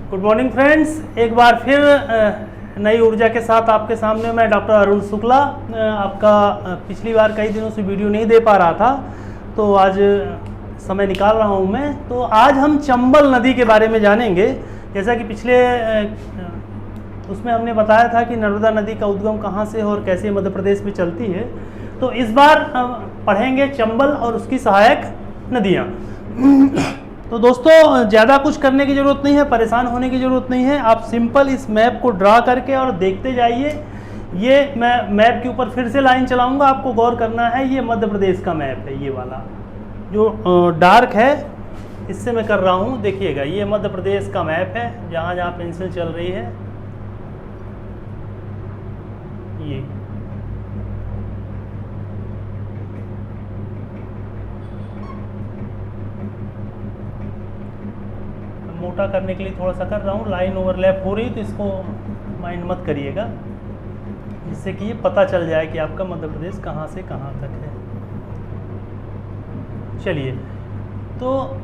Good morning friends, एक बार फिर नई ऊर्जा के साथ आपके सामने मैं डॉक्टर अरुण शुक्ला। आपका पिछली बार कई दिनों से वीडियो नहीं दे पा रहा था, तो आज समय निकाल रहा हूं मैं। तो आज हम चंबल नदी के बारे में जानेंगे। जैसा कि पिछले उसमें हमने बताया था कि नर्मदा नदी का उद्गम कहाँ से और कैसे मध्य प्रदेश में चलती है, तो इस बार पढ़ेंगे चंबल और उसकी सहायक नदियाँ। तो दोस्तों, ज़्यादा कुछ करने की ज़रूरत नहीं है, परेशान होने की ज़रूरत नहीं है। आप सिंपल इस मैप को ड्रा करके और देखते जाइए। ये मैं मैप के ऊपर फिर से लाइन चलाऊंगा, आपको गौर करना है। ये मध्य प्रदेश का मैप है, ये वाला जो डार्क है इससे मैं कर रहा हूँ। देखिएगा, ये मध्य प्रदेश का मैप है, जहाँ जहाँ पेंसिल चल रही है ये। मोटा करने के लिए थोड़ा सा कर रहा हूँ, लाइन ओवरलैप हो रही, तो इसको माइंड मत करिएगा, जिससे कि ये पता चल जाए कि आपका मध्य प्रदेश कहाँ से कहाँ तक है। चलिए, तो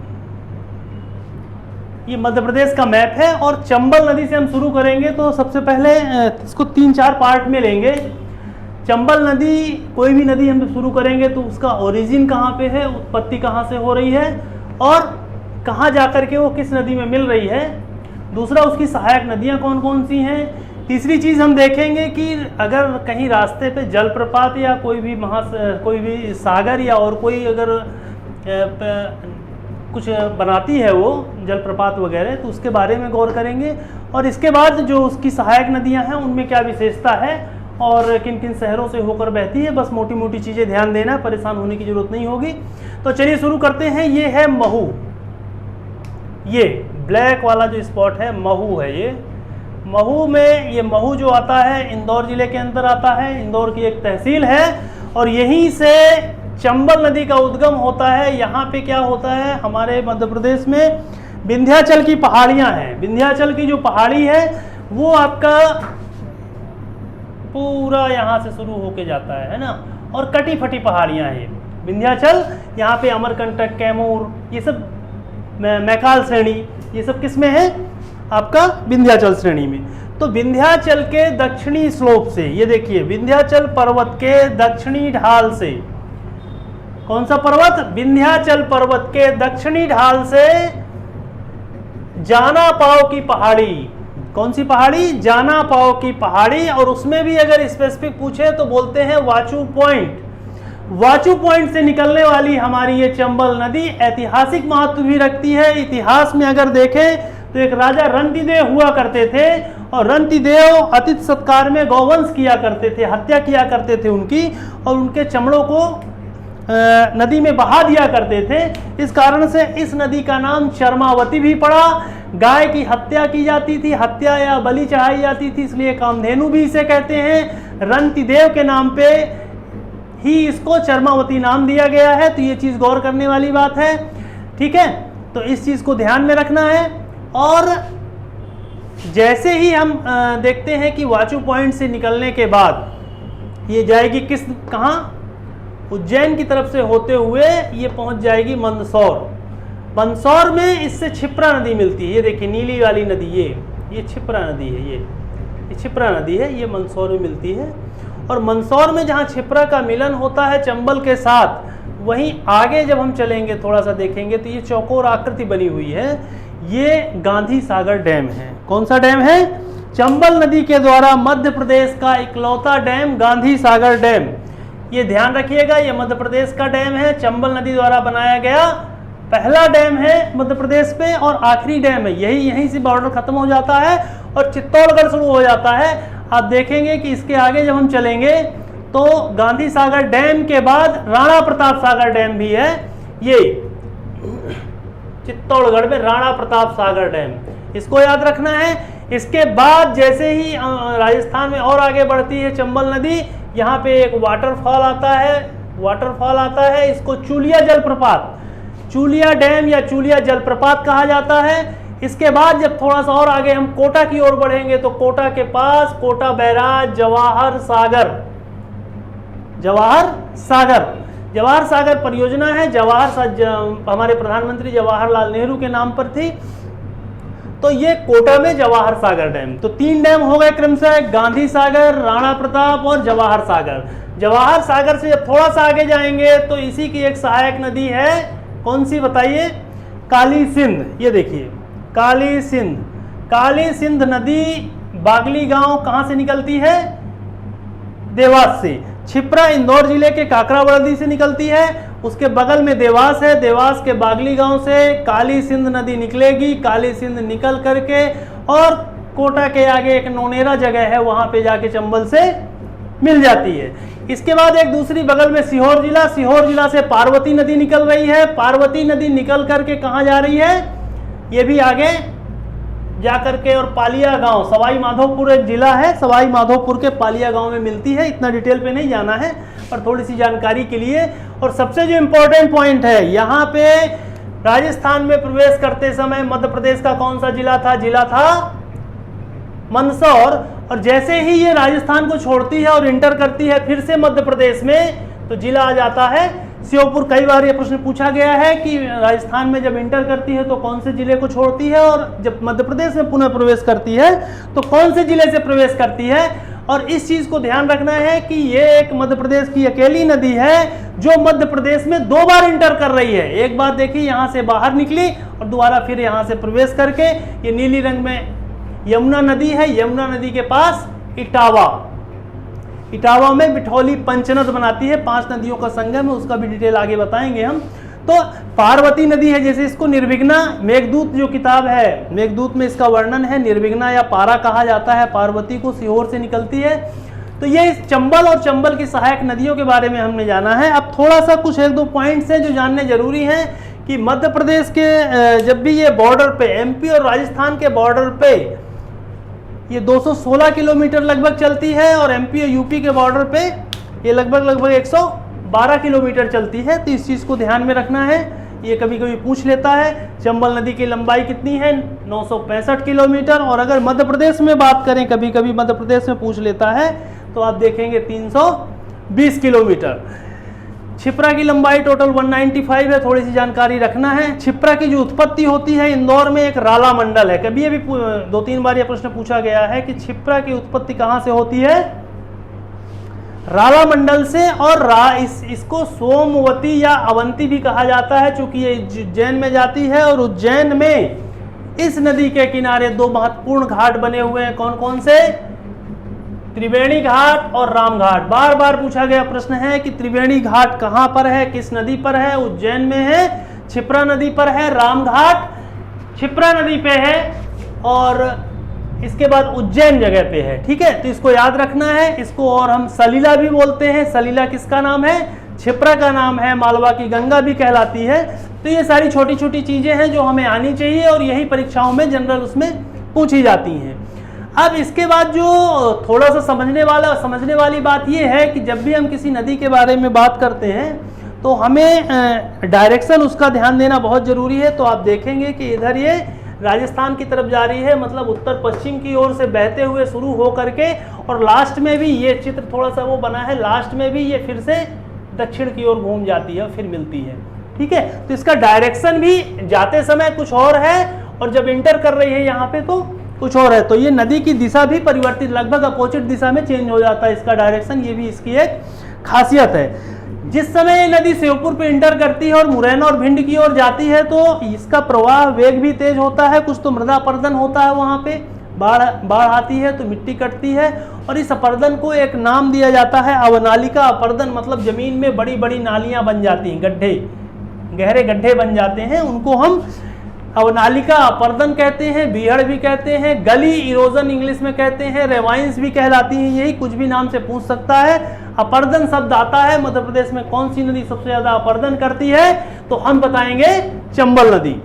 ये मध्य प्रदेश का मैप है और चंबल नदी से हम शुरू करेंगे। तो सबसे पहले इसको 3-4 पार्ट में लेंगे। चंबल नदी, कोई भी नदी हम शुरू करेंगे तो उसका ओरिजिन कहाँ पे है, उत्पत्ति कहाँ से हो रही है और कहाँ जाकर के वो किस नदी में मिल रही है। दूसरा, उसकी सहायक नदियाँ कौन कौन सी हैं। तीसरी चीज़ हम देखेंगे कि अगर कहीं रास्ते पे जलप्रपात या कोई भी सागर या और कोई अगर कुछ बनाती है वो जलप्रपात वगैरह, तो उसके बारे में गौर करेंगे। और इसके बाद जो उसकी सहायक नदियाँ हैं उनमें क्या विशेषता है और किन किन शहरों से होकर बहती है। बस मोटी मोटी चीज़ें ध्यान देना, परेशान होने की ज़रूरत नहीं होगी। तो चलिए शुरू करते हैं। ये है महू, ये ब्लैक वाला जो स्पॉट है महू है। ये महू में, ये महू जो आता है इंदौर जिले के अंदर आता है, इंदौर की एक तहसील है और यहीं से चंबल नदी का उद्गम होता है। यहाँ पे क्या होता है, हमारे मध्य प्रदेश में विंध्याचल की पहाड़ियाँ हैं। विंध्याचल की जो पहाड़ी है वो आपका पूरा यहाँ से शुरू होके जाता है ना, और कटी फटी पहाड़ियाँ हैं विंध्याचल। यहाँ पे अमरकंटक, कैमूर, ये सब मैकाल श्रेणी, ये सब किस में है, आपका विंध्याचल श्रेणी में। तो विंध्याचल के दक्षिणी स्लोप से, ये देखिए विंध्याचल पर्वत के दक्षिणी ढाल से, कौन सा पर्वत, विंध्याचल पर्वत के दक्षिणी ढाल से जाना पाव की पहाड़ी, कौन सी पहाड़ी, जाना पाव की पहाड़ी। और उसमें भी अगर स्पेसिफिक पूछे तो बोलते हैं वाचू पॉइंट। वाचू पॉइंट से निकलने वाली हमारी ये चंबल नदी ऐतिहासिक महत्व भी रखती है। इतिहास में अगर देखें तो एक राजा रंतिदेव हुआ करते थे और रंतिदेव अतिथि सत्कार में गौवंश किया करते थे, हत्या किया करते थे उनकी, और उनके चमड़ों को नदी में बहा दिया करते थे। इस कारण से इस नदी का नाम चर्मावती भी पड़ा। गाय की हत्या की जाती थी, हत्या या बलि चढ़ाई जाती थी, इसलिए कामधेनु भी इसे कहते हैं। रंतिदेव के नाम पे ही इसको चर्मावती नाम दिया गया है। तो ये चीज़ गौर करने वाली बात है, ठीक है। तो इस चीज़ को ध्यान में रखना है। और जैसे ही हम देखते हैं कि वाचू पॉइंट से निकलने के बाद ये जाएगी कहाँ, उज्जैन की तरफ से होते हुए ये पहुंच जाएगी मंदसौर। मंदसौर में इससे क्षिप्रा नदी मिलती है। ये देखिए नीली वाली नदी, ये क्षिप्रा नदी है, ये क्षिप्रा नदी है, ये मंदसौर में मिलती है। और मंदसौर में जहाँ क्षिप्रा का मिलन होता है चंबल के साथ, वहीं आगे जब हम चलेंगे थोड़ा सा देखेंगे तो ये चौकोर आकृति बनी हुई है। ये गांधी सागर डैम है। कौन सा डैम है, चंबल नदी के द्वारा मध्य प्रदेश का इकलौता डैम गांधी सागर डैम। ये ध्यान रखिएगा, ये मध्य प्रदेश का डैम है, चंबल नदी द्वारा बनाया गया पहला डैम है मध्य प्रदेश पे और आखिरी डैम है। यहीं से बॉर्डर खत्म हो जाता है और चित्तौड़गढ़ शुरू हो जाता है। आप देखेंगे कि इसके आगे जब हम चलेंगे तो गांधी सागर डैम के बाद राणा प्रताप सागर डैम भी है। ये चित्तौड़गढ़ में राणा प्रताप सागर डैम, इसको याद रखना है। इसके बाद जैसे ही राजस्थान में और आगे बढ़ती है चंबल नदी, यहाँ पे एक वाटरफॉल आता है, इसको चूलिया जलप्रपात, चूलिया डैम या चूलिया जलप्रपात कहा जाता है। इसके बाद जब थोड़ा सा और आगे हम कोटा की ओर बढ़ेंगे तो कोटा के पास कोटा बैराज, जवाहर सागर परियोजना है। हमारे प्रधानमंत्री जवाहरलाल नेहरू के नाम पर थी। तो ये कोटा में जवाहर सागर डैम। तो 3 डैम हो गए क्रमशः, गांधी सागर, राणा प्रताप और जवाहर सागर। जवाहर सागर से जब थोड़ा सा आगे जाएंगे तो इसी की एक सहायक नदी है, कौन सी बताइए? काली सिंध। ये देखिए काली सिंध। काली सिंध नदी बागली गांव कहां से निकलती है? देवास से। छिप्रा इंदौर जिले के काकरावर्दी से निकलती है, उसके बगल में देवास है, देवास के बागली गांव से काली सिंध नदी निकलेगी। काली सिंध निकल करके और कोटा के आगे एक नोनेरा जगह है, वहां पे जाके चंबल से मिल जाती है। इसके बाद एक दूसरी बगल में सीहोर जिला, सीहोर जिला से पार्वती नदी निकल रही है। पार्वती नदी निकल करके कहां जा रही है? ये भी आगे जा करके और पालिया गांव, सवाई माधोपुर एक जिला है, सवाई माधोपुर के पालिया गांव में मिलती है। इतना डिटेल पे नहीं जाना है पर थोड़ी सी जानकारी के लिए। और सबसे जो इम्पोर्टेंट पॉइंट है, यहाँ पे राजस्थान में प्रवेश करते समय मध्य प्रदेश का कौन सा जिला था? जिला था मंदसौर। और जैसे ही ये राजस्थान को छोड़ती है और इंटर करती है फिर से मध्य प्रदेश में, तो जिला आ जाता है श्योपुर। कई बार ये प्रश्न पूछा गया है कि राजस्थान में जब इंटर करती है तो कौन से जिले को छोड़ती है, और जब मध्य प्रदेश में पुनः प्रवेश करती है तो कौन से जिले से प्रवेश करती है। और इस चीज को ध्यान रखना है कि ये एक मध्य प्रदेश की अकेली नदी है जो मध्य प्रदेश में 2 बार इंटर कर रही है। एक बार देखिए यहाँ से बाहर निकली और दोबारा फिर यहाँ से प्रवेश करके ये नीली रंग में यमुना नदी है। यमुना नदी के पास इटावा, इटावा में बिठौली पंचनद बनाती है, 5 नदियों का संगम है, उसका भी डिटेल आगे बताएंगे हम। तो पार्वती नदी है, जैसे इसको निर्विघ्ना, मेघदूत जो किताब है, मेघदूत में इसका वर्णन है, निर्विघ्ना या पारा कहा जाता है, पार्वती को सीहोर से निकलती है। तो ये इस चंबल और चंबल की सहायक नदियों के बारे में हमने जाना है। अब थोड़ा सा कुछ 1-2 पॉइंट्स हैं जो जानने जरूरी हैं कि मध्य प्रदेश के जब भी ये बॉर्डर पे, एमपी और राजस्थान के बॉर्डर पे ये 216 किलोमीटर लगभग चलती है, और एमपी और यूपी के बॉर्डर पे ये लगभग 112 किलोमीटर चलती है। तो इस चीज़ को ध्यान में रखना है, ये कभी कभी पूछ लेता है। चंबल नदी की लंबाई कितनी है? 965 किलोमीटर। और अगर मध्य प्रदेश में बात करें, कभी कभी मध्य प्रदेश में पूछ लेता है, तो आप देखेंगे 320 किलोमीटर। छिप्रा की लंबाई टोटल 195 है, थोड़ी सी जानकारी रखना है। छिप्रा की जो उत्पत्ति होती है, इंदौर में एक राला मंडल है। कभी अभी 2-3 बार यह प्रश्न पूछा गया है कि छिप्रा की उत्पत्ति कहां से होती है? राला मंडल से। और इसको सोमवती या अवंती भी कहा जाता है, चूंकि ये उज्जैन में जाती है। और उज्जैन में इस नदी के किनारे 2 महत्वपूर्ण घाट बने हुए हैं। कौन कौन से? त्रिवेणी घाट और राम घाट। बार बार पूछा गया प्रश्न है कि त्रिवेणी घाट कहां पर है, किस नदी पर है? उज्जैन में है, छिप्रा नदी पर है। राम घाट छिप्रा नदी पे है और इसके बाद उज्जैन जगह पे है। ठीक है, तो इसको याद रखना है। इसको और हम सलीला भी बोलते हैं। सलीला किसका नाम है? छिप्रा का नाम है। मालवा की गंगा भी कहलाती है। तो ये सारी छोटी छोटी चीजें हैं जो हमें आनी चाहिए और यही परीक्षाओं में जनरल उसमें पूछी जाती हैं। अब इसके बाद जो थोड़ा सा समझने वाली बात यह है कि जब भी हम किसी नदी के बारे में बात करते हैं तो हमें डायरेक्शन उसका ध्यान देना बहुत जरूरी है। तो आप देखेंगे कि इधर ये राजस्थान की तरफ जा रही है, मतलब उत्तर पश्चिम की ओर से बहते हुए शुरू हो करके, और लास्ट में भी ये चित्र थोड़ा सा वो बना है, लास्ट में भी ये फिर से दक्षिण की ओर घूम जाती है और फिर मिलती है। ठीक है, तो इसका डायरेक्शन भी जाते समय कुछ और है और जब इंटर कर रही है यहाँ पे तो कुछ और है। तो ये नदी की दिशा भी परिवर्तित, लगभग अपोजिट दिशा में चेंज हो जाता है इसका डायरेक्शन। ये भी इसकी एक खासियत है। जिस समय ये नदी श्योपुर पे इंटर करती है और मुरैना और भिंड की ओर जाती है तो इसका प्रवाह वेग भी तेज होता है, कुछ तो मृदा अपर्दन होता है, वहां पे बाढ़ आती है तो मिट्टी कटती है, और इस अपर्दन को एक नाम दिया जाता है अवनालिका अपर्दन। मतलब जमीन में बड़ी बड़ी नालियां बन जाती हैं, गड्ढे, गहरे गड्ढे बन जाते हैं, उनको हम अवनालिका अपर्दन कहते हैं, बीहड़ भी कहते हैं, गली इरोजन इंग्लिश में कहते हैं, रेवाइंस भी कहलाती हैं। यही कुछ भी नाम से पूछ सकता है। अपर्दन शब्द आता है। मध्य प्रदेश में कौन सी नदी सबसे ज्यादा अपर्दन करती है? तो हम बताएंगे चंबल नदी।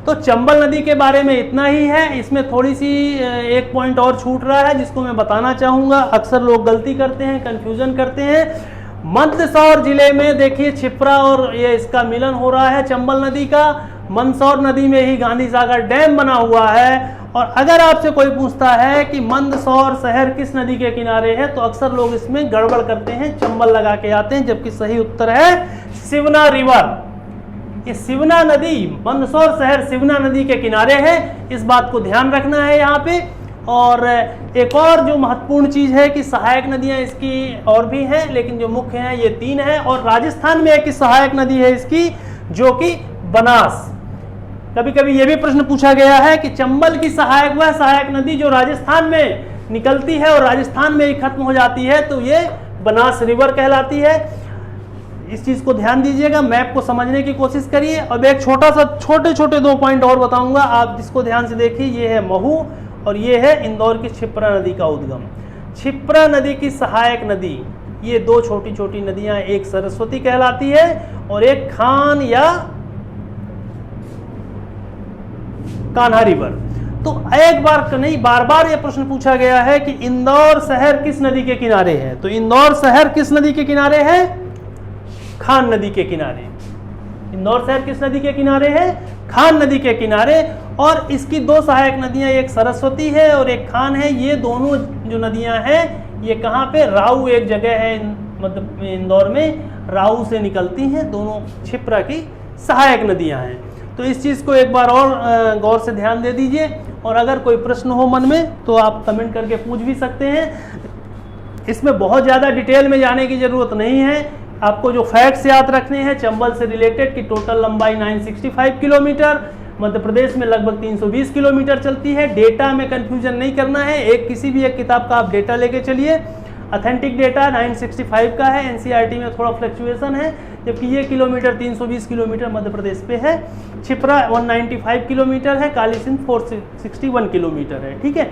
तो चंबल नदी के बारे में इतना ही है। इसमें थोड़ी सी एक पॉइंट और छूट रहा है जिसको मैं बताना चाहूंगा। अक्सर लोग गलती करते हैं, कंफ्यूजन करते हैं। मंदसौर जिले में देखिए छिप्रा और ये इसका मिलन हो रहा है चंबल नदी का। मंदसौर नदी में ही गांधी सागर डैम बना हुआ है। और अगर आपसे कोई पूछता है कि मंदसौर शहर किस नदी के किनारे है तो अक्सर लोग इसमें गड़बड़ करते हैं, चंबल लगा के आते हैं, जबकि सही उत्तर है शिवना रिवर। ये सिवना नदी, मंदसौर शहर सिवना नदी के किनारे है, इस बात को ध्यान रखना है यहाँ पे। और एक और जो महत्वपूर्ण चीज़ है कि सहायक नदियाँ इसकी और भी हैं, लेकिन जो मुख्य हैं ये 3 हैं। और राजस्थान में एक सहायक नदी है इसकी, जो कि बनास। कभी कभी ये भी प्रश्न पूछा गया है कि चंबल की सहायक वह सहायक नदी जो राजस्थान में निकलती है और राजस्थान में ही खत्म हो जाती है, तो ये बनास रिवर कहलाती है। इस चीज को ध्यान दीजिएगा, मैप को समझने की कोशिश करिए। अब एक छोटे छोटे 2 पॉइंट और बताऊंगा, आप जिसको ध्यान से देखिए। ये है महू और ये है इंदौर की क्षिप्रा नदी का उद्गम। क्षिप्रा नदी की सहायक नदी, ये 2 छोटी छोटी नदियां, एक सरस्वती कहलाती है और एक खान या कान्हा रिवर। तो एक बार नहीं, बार बार यह प्रश्न पूछा गया है कि इंदौर शहर किस नदी के किनारे है। तो इंदौर शहर किस नदी के किनारे है? खान नदी के किनारे। इंदौर शहर किस नदी के किनारे है? खान नदी के किनारे। और इसकी 2 सहायक नदियां, एक सरस्वती है और एक खान है। ये दोनों जो नदियां हैं ये कहाँ पे? राऊ एक जगह है, मतलब इंदौर में राऊ से निकलती हैं। दोनों क्षिप्रा की सहायक नदियां हैं। तो इस चीज़ को एक बार और गौर से ध्यान दे दीजिए। और अगर कोई प्रश्न हो मन में तो आप कमेंट करके पूछ भी सकते हैं। इसमें बहुत ज़्यादा डिटेल में जाने की ज़रूरत नहीं है। आपको जो फैक्ट्स याद रखने हैं चंबल से रिलेटेड कि टोटल लंबाई 965 किलोमीटर, मध्य प्रदेश में लगभग 320 किलोमीटर चलती है। डेटा में कंफ्यूजन नहीं करना है, किसी भी एक किताब का आप डेटा लेके चलिए। ऑथेंटिक डेटा 965 का है, एनसीईआरटी में थोड़ा फ्लक्चुएशन है, जबकि ये किलोमीटर 320 किलोमीटर मध्य प्रदेश पे है। क्षिप्रा 195 किलोमीटर है, काली सिंध 461 किलोमीटर है। ठीक है,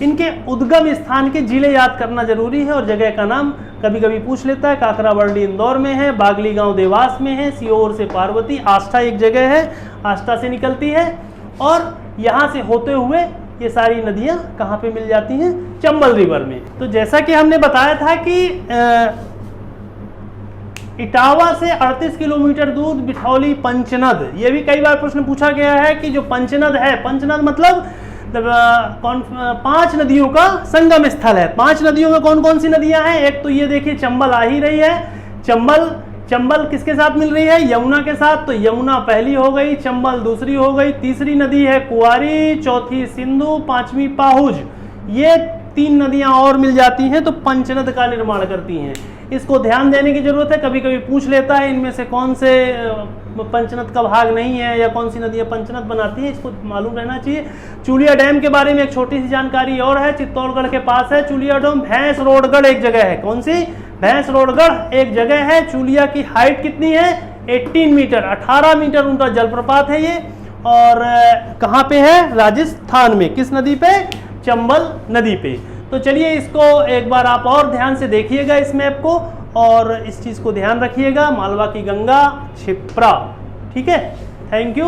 इनके उद्गम स्थान के जिले याद करना जरूरी है। और जगह का नाम कभी कभी पूछ लेता है। काकराबर्डी इंदौर में है, बागली गांव देवास में है, सीहोर से पार्वती, आष्टा एक जगह है, आष्टा से निकलती है। और यहाँ से होते हुए ये सारी नदियाँ कहाँ पे मिल जाती हैं? चंबल रिवर में। तो जैसा कि हमने बताया था कि इटावा से 38 किलोमीटर दूर बिठौली पंचनद, ये भी कई बार प्रश्न पूछा गया है कि जो पंचनद है, पंचनद मतलब 5 नदियों का संगम स्थल है। 5 नदियों में कौन कौन सी नदियां हैं? एक तो ये देखिए चंबल आ ही रही है। चंबल किसके साथ मिल रही है? यमुना के साथ। तो यमुना पहली हो गई, चंबल दूसरी हो गई, तीसरी नदी है कुआरी, चौथी सिंधु, 5वीं पाहुज। ये 3 नदियां और मिल जाती हैं तो पंचनद का निर्माण करती हैं। इसको ध्यान देने की जरूरत है, कभी कभी पूछ लेता है इनमें से कौन से पंचनद का भाग नहीं है या कौन सी नदियां पंचनद बनाती है, इसको मालूम रहना चाहिए। चूलिया डैम के बारे में एक छोटी सी जानकारी और है, चित्तौड़गढ़ के पास है चूलिया डैम। भैंस रोडगढ़ एक जगह है, कौन सी? भैंस रोडगढ़ एक जगह है। चूलिया की हाइट कितनी है? 18 मीटर, 18 मीटर उनका जलप्रपात है ये। और कहाँ पे है? राजस्थान में। किस नदी पे? चंबल नदी पे। तो चलिए इसको एक बार आप और ध्यान से देखिएगा इस मैप को, और इस चीज़ को ध्यान रखिएगा, मालवा की गंगा, क्षिप्रा। ठीक है, थैंक यू।